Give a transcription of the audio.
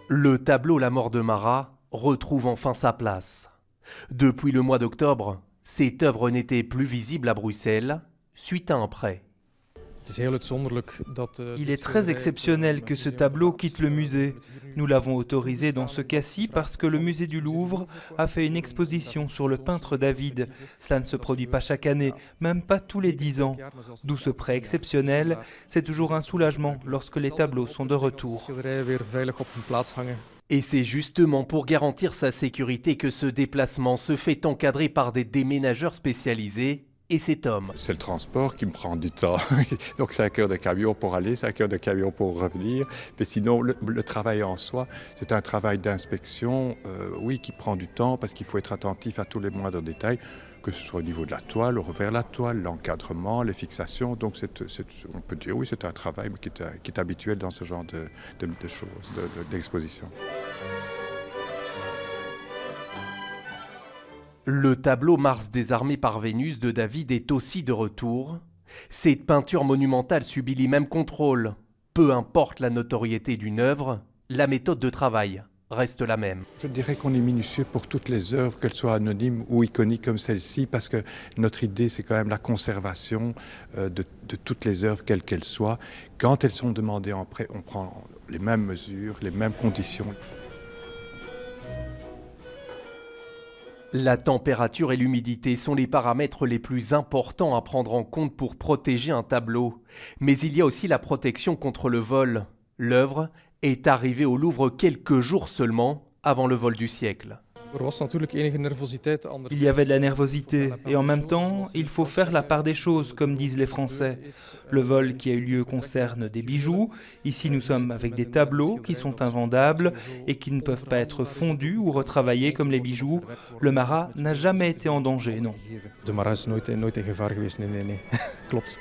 Le tableau La mort de Marat retrouve enfin sa place. Depuis le mois d'octobre, cette œuvre n'était plus visible à Bruxelles, suite à un prêt. Il est très exceptionnel que ce tableau quitte le musée. Nous l'avons autorisé dans ce cas-ci parce que le musée du Louvre a fait une exposition sur le peintre David. Cela ne se produit pas chaque année, même pas tous les 10 ans. D'où ce prêt exceptionnel, c'est toujours un soulagement lorsque les tableaux sont de retour. Et c'est justement pour garantir sa sécurité que ce déplacement se fait encadrer par des déménageurs spécialisés. Et cet homme. C'est le transport qui me prend du temps. Donc 5 heures de camion pour aller, 5 heures de camion pour revenir. Mais sinon, le travail en soi, c'est un travail d'inspection, oui, qui prend du temps parce qu'il faut être attentif à tous les moindres détails, que ce soit au niveau de la toile, au revers de la toile, l'encadrement, les fixations. Donc on peut dire, oui, c'est un travail qui est habituel dans ce genre de choses, d'exposition. Le tableau Mars désarmé par Vénus de David est aussi de retour. Cette peinture monumentale subit les mêmes contrôles. Peu importe la notoriété d'une œuvre, la méthode de travail reste la même. Je dirais qu'on est minutieux pour toutes les œuvres, qu'elles soient anonymes ou iconiques comme celle-ci, parce que notre idée, c'est quand même la conservation de toutes les œuvres, quelles qu'elles soient. Quand elles sont demandées en prêt, on prend les mêmes mesures, les mêmes conditions. La température et l'humidité sont les paramètres les plus importants à prendre en compte pour protéger un tableau. Mais il y a aussi la protection contre le vol. L'œuvre est arrivée au Louvre quelques jours seulement avant le vol du siècle. Il y avait de la nervosité et en même temps, il faut faire la part des choses, comme disent les Français. Le vol qui a eu lieu concerne des bijoux. Ici, nous sommes avec des tableaux qui sont invendables et qui ne peuvent pas être fondus ou retravaillés comme les bijoux. Le Marat n'a jamais été en danger, non. De Marat is nooit in gevaar geweest, nee. Klopt.